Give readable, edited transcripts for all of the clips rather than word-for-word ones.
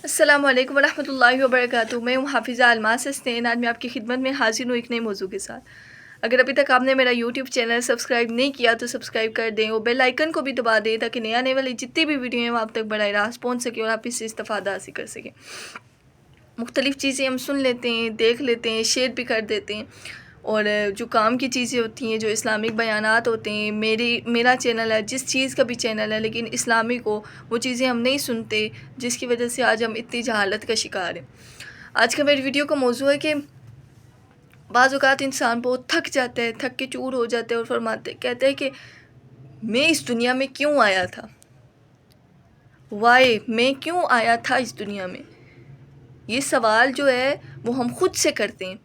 السلام علیکم ورحمۃ اللہ وبرکاتہ. میں ہوں حافظہ الماس حسنین. آج میں آپ کی خدمت میں حاضر ہوں ایک نئے موضوع کے ساتھ. اگر ابھی تک آپ نے میرا یوٹیوب چینل سبسکرائب نہیں کیا تو سبسکرائب کر دیں اور بیل آئیکن کو بھی دبا دیں تاکہ نئے آنے والی جتنی بھی ویڈیو ہیں وہ آپ تک براہ راست پہنچ سکیں اور آپ اس سے استفادہ حاصل کر سکیں. مختلف چیزیں ہم سن لیتے ہیں، دیکھ لیتے ہیں، شیئر بھی کر دیتے ہیں، اور جو کام کی چیزیں ہوتی ہیں، جو اسلامک بیانات ہوتے ہیں، میرا چینل ہے، جس چیز کا بھی چینل ہے لیکن اسلامک ہو، وہ چیزیں ہم نہیں سنتے، جس کی وجہ سے آج ہم اتنی جہالت کا شکار ہیں. آج کا میری ویڈیو کا موضوع ہے کہ بعض اوقات انسان بہت تھک جاتا ہے، تھک کے چور ہو جاتا ہے اور کہتا ہے کہ میں اس دنیا میں کیوں آیا تھا، وائی، میں کیوں آیا تھا اس دنیا میں. یہ سوال جو ہے وہ ہم خود سے کرتے ہیں،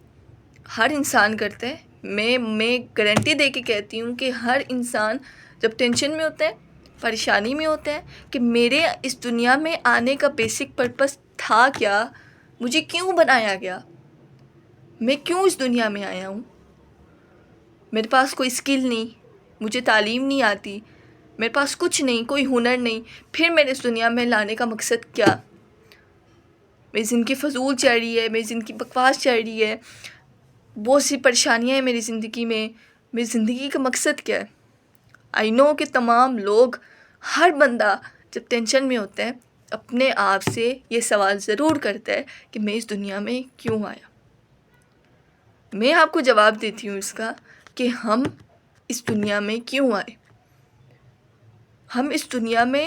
ہر انسان کرتا ہے. میں گارنٹی دے کے کہتی ہوں کہ ہر انسان جب ٹینشن میں ہوتا ہے، پریشانی میں ہوتا ہے کہ میرے اس دنیا میں آنے کا بیسک پرپس تھا کیا، مجھے کیوں بنایا گیا، میں کیوں اس دنیا میں آیا ہوں. میرے پاس کوئی اسکل نہیں، مجھے تعلیم نہیں آتی، میرے پاس کچھ نہیں، کوئی ہنر نہیں، پھر میرے اس دنیا میں لانے کا مقصد کیا. میری زندگی فضول چل رہی ہے، میری زندگی بکواس چل رہی ہے، بہت سی پریشانیاں ہیں میری زندگی میں، میری زندگی کا مقصد کیا ہے. آئی نو کہ تمام لوگ، ہر بندہ جب ٹینشن میں ہوتا ہے اپنے آپ سے یہ سوال ضرور کرتا ہے کہ میں اس دنیا میں کیوں آیا. میں آپ کو جواب دیتی ہوں اس کا کہ ہم اس دنیا میں کیوں آئے. ہم اس دنیا میں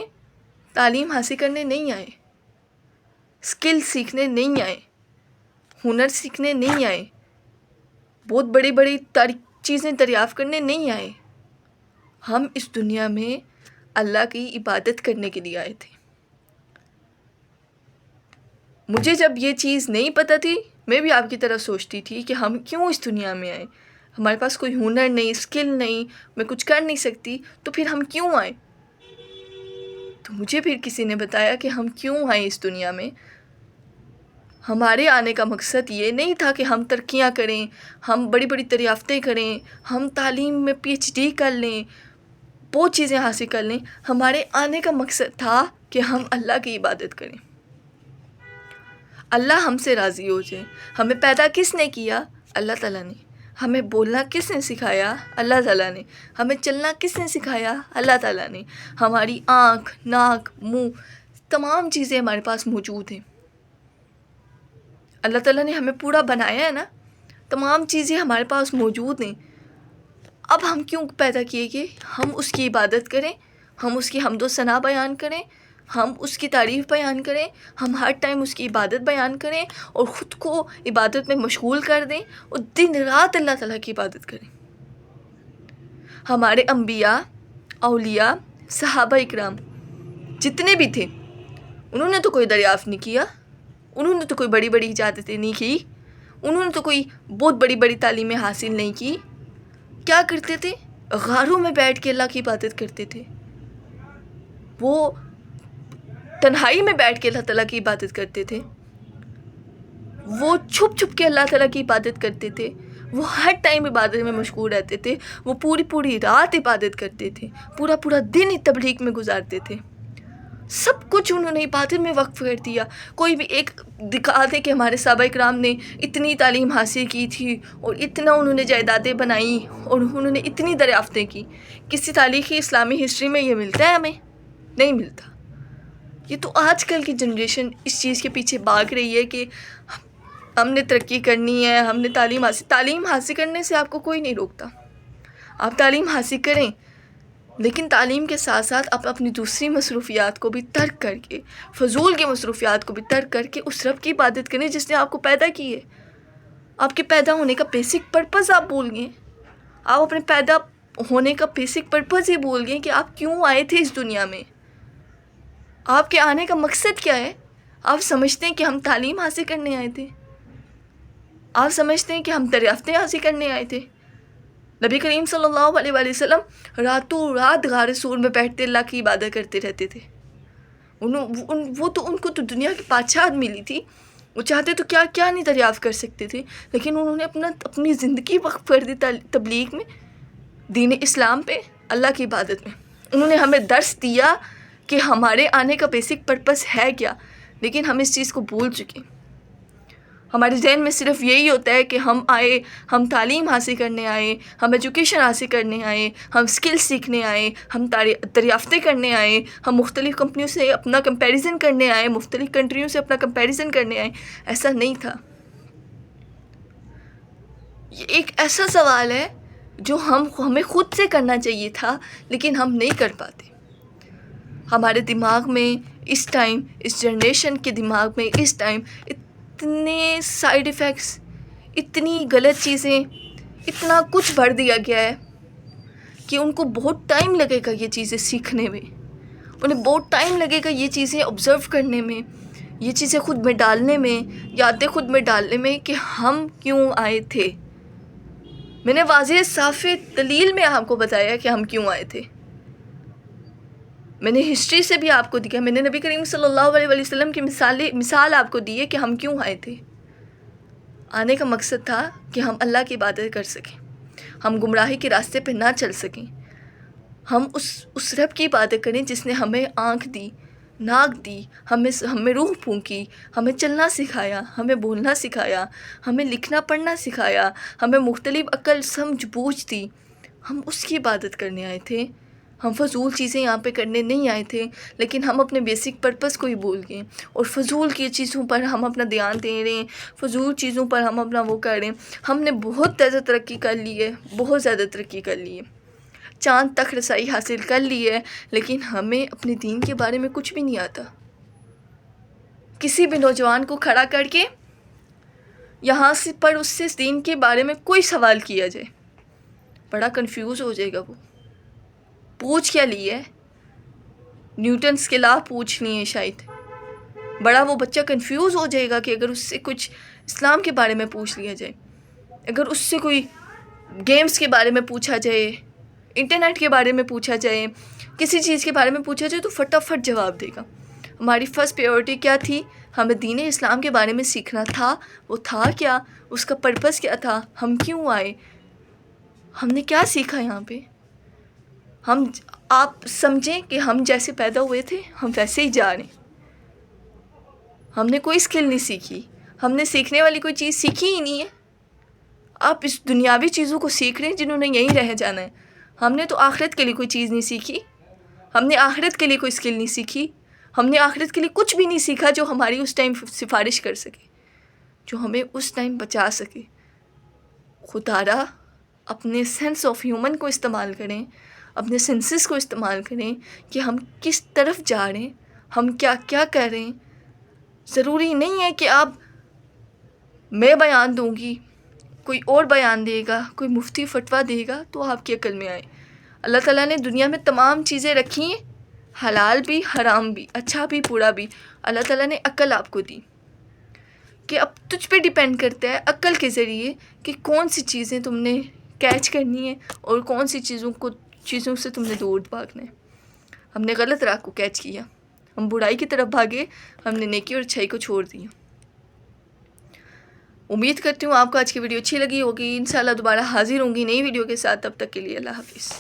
تعلیم حاصل کرنے نہیں آئے، اسکل سیکھنے نہیں آئے، ہنر سیکھنے نہیں آئے، بہت بڑی بڑی چیزیں دریافت کرنے نہیں آئے. ہم اس دنیا میں اللہ کی عبادت کرنے کے لیے آئے تھے. مجھے جب یہ چیز نہیں پتہ تھی، میں بھی آپ کی طرح سوچتی تھی کہ ہم کیوں اس دنیا میں آئے. ہمارے پاس کوئی ہنر نہیں، اسکل نہیں، میں کچھ کر نہیں سکتی، تو پھر ہم کیوں آئے. تو مجھے پھر کسی نے بتایا کہ ہم کیوں آئے اس دنیا میں. ہمارے آنے کا مقصد یہ نہیں تھا کہ ہم ترقیاں کریں، ہم بڑی بڑی دریافتیں کریں، ہم تعلیم میں PhD کر لیں، بہت چیزیں حاصل کر لیں. ہمارے آنے کا مقصد تھا کہ ہم اللہ کی عبادت کریں، اللہ ہم سے راضی ہو جائے. ہمیں پیدا کس نے کیا؟ اللہ تعالیٰ نے. ہمیں بولنا کس نے سکھایا؟ اللہ تعالیٰ نے. ہمیں چلنا کس نے سکھایا؟ اللہ تعالیٰ نے. ہماری آنکھ، ناک، منہ، تمام چیزیں ہمارے پاس موجود ہیں. اللہ تعالیٰ نے ہمیں پورا بنایا ہے نا، تمام چیزیں ہمارے پاس موجود ہیں. اب ہم کیوں پیدا کیے کہ ہم اس کی عبادت کریں، ہم اس کی حمد و ثنا بیان کریں، ہم اس کی تعریف بیان کریں، ہم ہر ٹائم اس کی عبادت بیان کریں اور خود کو عبادت میں مشغول کر دیں اور دن رات اللہ تعالیٰ کی عبادت کریں. ہمارے انبیاء، اولیاء، صحابہ اکرام جتنے بھی تھے، انہوں نے تو کوئی دریافت نہیں کیا، انہوں نے تو کوئی بڑی بڑی اجازتیں نہیں کی، انہوں نے تو کوئی بہت بڑی بڑی تعلیمیں حاصل نہیں کی. کیا کرتے تھے؟ غاروں میں بیٹھ کے اللہ کی عبادت کرتے تھے. وہ تنہائی میں بیٹھ کے اللہ تعالیٰ کی عبادت کرتے تھے. وہ چھپ چھپ کے اللہ تعالیٰ کی عبادت کرتے تھے. وہ ہر ٹائم عبادت میں مشغول رہتے تھے. وہ پوری رات عبادت کرتے تھے، پورا دن تبلیغ میں گزارتے تھے. سب کچھ انہوں نے عبادت میں وقف کر دیا. کوئی بھی ایک دکھا دے کہ ہمارے صحابہ کرام نے اتنی تعلیم حاصل کی تھی اور اتنا انہوں نے جائیدادیں بنائیں اور انہوں نے اتنی دریافتیں کی. کسی تاریخی اسلامی ہسٹری میں یہ ملتا ہے؟ ہمیں نہیں ملتا. یہ تو آج کل کی جنریشن اس چیز کے پیچھے بھاگ رہی ہے کہ ہم نے ترقی کرنی ہے، ہم نے تعلیم حاصل کرنے سے آپ کو کوئی نہیں روکتا. آپ تعلیم حاصل کریں، لیکن تعلیم کے ساتھ ساتھ آپ اپنی دوسری مصروفیات کو بھی ترک کر کے، فضول کے مصروفیات کو بھی ترک کر کے اس رب کی عبادت کریں جس نے آپ کو پیدا کی ہے. آپ کے پیدا ہونے کا بیسک پرپز آپ بھول گئے. آپ اپنے پیدا ہونے کا بیسک پرپز ہی بھول گئے کہ آپ کیوں آئے تھے اس دنیا میں. آپ کے آنے کا مقصد کیا ہے؟ آپ سمجھتے ہیں کہ ہم تعلیم حاصل کرنے آئے تھے، آپ سمجھتے ہیں کہ ہم دریافتیں حاصل کرنے آئے تھے. نبی کریم صلی اللہ علیہ وآلہ وسلم راتوں رات غار سور میں بیٹھتے اللہ کی عبادت کرتے رہتے تھے. ان کو تو دنیا کی بادشاہت ملی تھی، وہ چاہتے تو کیا کیا نہیں دریافت کر سکتے تھے، لیکن انہوں نے اپنی زندگی وقف کر دی تبلیغ میں، دین اسلام پہ، اللہ کی عبادت میں. انہوں نے ہمیں درس دیا کہ ہمارے آنے کا بیسک پرپس ہے کیا. لیکن ہم اس چیز کو بھول چکے. ہمارے ذہن میں صرف یہی ہوتا ہے کہ ہم آئے، ہم تعلیم حاصل کرنے آئے، ہم ایجوکیشن حاصل کرنے آئے، ہم اسکل سیکھنے آئے، ہم دریافتیں کرنے آئے، ہم مختلف کمپنیوں سے اپنا کمپیریزن کرنے آئے، مختلف کنٹریوں سے اپنا کمپیریزن کرنے آئے. ایسا نہیں تھا. یہ ایک ایسا سوال ہے جو ہمیں خود سے کرنا چاہیے تھا، لیکن ہم نہیں کر پاتے. ہمارے دماغ میں اس ٹائم، اس جنریشن کے دماغ میں اس ٹائم اتنے سائیڈ ایفیکٹس، اتنی غلط چیزیں، اتنا کچھ بھر دیا گیا ہے کہ ان کو بہت ٹائم لگے گا یہ چیزیں سیکھنے میں، انہیں بہت ٹائم لگے گا یہ چیزیں آبزرو کرنے میں، یہ چیزیں خود میں ڈالنے میں، یادیں خود میں ڈالنے میں کہ ہم کیوں آئے تھے. میں نے واضح صاف دلیل میں آپ کو بتایا کہ ہم کیوں آئے تھے. میں نے ہسٹری سے بھی آپ کو دیا، میں نے نبی کریم صلی اللہ علیہ وسلم کی مثال آپ کو دی ہے کہ ہم کیوں آئے تھے. آنے کا مقصد تھا کہ ہم اللہ کی عبادت کر سکیں، ہم گمراہی کے راستے پہ نہ چل سکیں، ہم اس رب کی عبادت کریں جس نے ہمیں آنکھ دی، ناک دی، ہمیں روح پھونکی، ہمیں چلنا سکھایا، ہمیں بولنا سکھایا، ہمیں لکھنا پڑھنا سکھایا، ہمیں مختلف عقل سمجھ بوجھ دی. ہم اس کی عبادت کرنے آئے تھے. ہم فضول چیزیں یہاں پہ کرنے نہیں آئے تھے، لیکن ہم اپنے بیسک پرپس کو ہی بھول گئے اور فضول کی چیزوں پر ہم اپنا دھیان دے رہے ہیں، فضول چیزوں پر ہم اپنا وہ کر رہے ہیں. ہم نے بہت زیادہ ترقی کر لی ہے، بہت زیادہ ترقی کر لی ہے، چاند تک رسائی حاصل کر لی ہے، لیکن ہمیں اپنے دین کے بارے میں کچھ بھی نہیں آتا. کسی بھی نوجوان کو کھڑا کر کے یہاں سے پر اس سے دین کے بارے میں کوئی سوال کیا جائے، بڑا کنفیوز ہو جائے گا. وہ پوچھ کیا لی ہے؟ نیوٹنس کے لا پوچھنی ہے شاید. بڑا وہ بچہ کنفیوز ہو جائے گا کہ اگر اس سے کچھ اسلام کے بارے میں پوچھ لیا جائے، اگر اس سے کوئی گیمز کے بارے میں پوچھا جائے، انٹرنیٹ کے بارے میں پوچھا جائے، کسی چیز کے بارے میں پوچھا جائے تو فٹافٹ جواب دے گا. ہماری فرسٹ پریورٹی کیا تھی؟ ہمیں دین اسلام کے بارے میں سیکھنا تھا. وہ تھا کیا؟ اس کا پرپس کیا تھا؟ ہم کیوں آئے؟ ہم نے کیا سیکھا یہاں پہ؟ آپ سمجھیں کہ ہم جیسے پیدا ہوئے تھے ہم ویسے ہی جا رہے ہیں. ہم نے کوئی اسکل نہیں سیکھی، ہم نے سیکھنے والی کوئی چیز سیکھی ہی نہیں ہے. آپ اس دنیاوی چیزوں کو سیکھ رہے ہیں جنہوں نے یہیں رہ جانا ہے. ہم نے تو آخرت کے لیے کوئی چیز نہیں سیکھی، ہم نے آخرت کے لیے کوئی اسکل نہیں سیکھی، ہم نے آخرت کے لیے کچھ بھی نہیں سیکھا جو ہماری اس ٹائم سفارش کر سکے، جو ہمیں اس ٹائم بچا سکے. خدارا اپنے سینس آف ہیومن کو استعمال کریں، اپنے سینسز کو استعمال کریں کہ ہم کس طرف جا رہے ہیں، ہم کیا کیا کر رہے ہیں. ضروری نہیں ہے کہ میں بیان دوں گی، کوئی اور بیان دے گا، کوئی مفتی فتویٰ دے گا تو آپ کی عقل میں آئے. اللہ تعالیٰ نے دنیا میں تمام چیزیں رکھی ہیں، حلال بھی، حرام بھی، اچھا بھی، برا بھی. اللہ تعالیٰ نے عقل آپ کو دی کہ اب تجھ پہ ڈیپینڈ کرتا ہے عقل کے ذریعے کہ کون سی چیزیں تم نے کیچ کرنی ہے اور کون سی چیزوں سے تم نے دور بھاگنا ہے. ہم نے غلط راہ کو کیچ کیا، ہم برائی کی طرف بھاگے، ہم نے نیکی اور اچھائی کو چھوڑ دیا. امید کرتی ہوں آپ کو آج کی ویڈیو اچھی لگی ہوگی. انشاءاللہ دوبارہ حاضر ہوں گی نئی ویڈیو کے ساتھ. تب تک کے لیے اللہ حافظ.